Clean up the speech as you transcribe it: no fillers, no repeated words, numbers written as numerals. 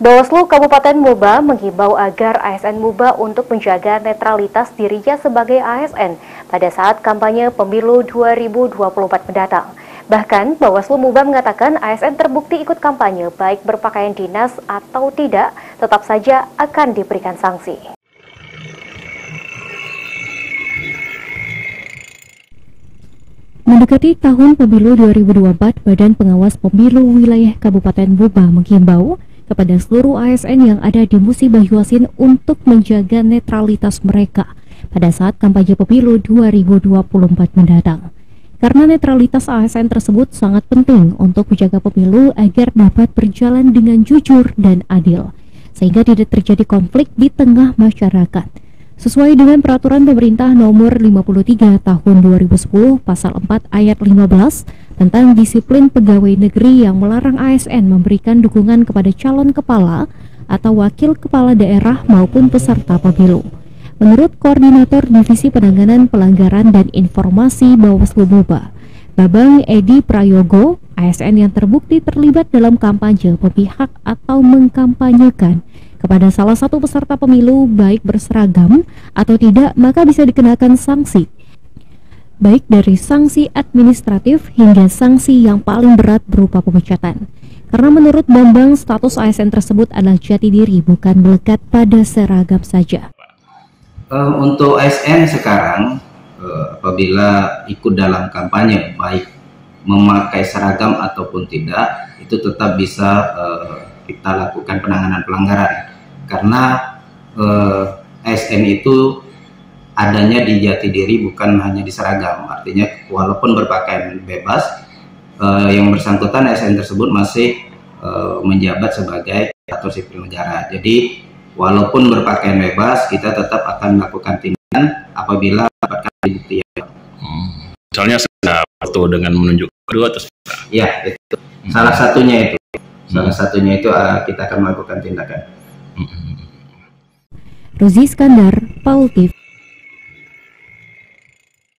Bawaslu Kabupaten Moba menghimbau agar ASN Moba untuk menjaga netralitas dirinya sebagai ASN pada saat kampanye pemilu 2024 mendatang. Bahkan, Bawaslu Moba mengatakan ASN terbukti ikut kampanye baik berpakaian dinas atau tidak, tetap saja akan diberikan sanksi. Mendekati tahun pemilu 2024, Badan Pengawas Pemilu Wilayah Kabupaten Moba menghimbau kepada seluruh ASN yang ada di Musi Bayu Asin untuk menjaga netralitas mereka pada saat kampanye pemilu 2024 mendatang. Karena netralitas ASN tersebut sangat penting untuk menjaga pemilu agar dapat berjalan dengan jujur dan adil, sehingga tidak terjadi konflik di tengah masyarakat. Sesuai dengan Peraturan Pemerintah Nomor 53 Tahun 2010 Pasal 4 Ayat 15 tentang disiplin pegawai negeri yang melarang ASN memberikan dukungan kepada calon kepala atau wakil kepala daerah maupun peserta pemilu. Menurut Koordinator Divisi Penanganan Pelanggaran dan Informasi Bawaslu Moba, Babang Edi Prayogo, ASN yang terbukti terlibat dalam kampanye memihak atau mengkampanyekan kepada salah satu peserta pemilu baik berseragam atau tidak, maka bisa dikenakan sanksi, baik dari sanksi administratif hingga sanksi yang paling berat berupa pemecatan. Karena menurut Bambang, status ASN tersebut adalah jati diri, bukan melekat pada seragam saja. Untuk ASN sekarang, apabila ikut dalam kampanye, baik memakai seragam ataupun tidak, itu tetap bisa kita lakukan penanganan pelanggaran. Karena ASN itu adanya di jati diri, bukan hanya di seragam. Artinya walaupun berpakaian bebas, yang bersangkutan ASN tersebut masih menjabat sebagai aparatur sipil negara. Jadi walaupun berpakaian bebas, kita tetap akan melakukan tindakan apabila dapatkan bukti. Misalnya satu dengan menunjuk kedua atau ya, itu salah satunya itu. Salah satunya itu kita akan melakukan tindakan. Rozi Iskandar, Paul TV.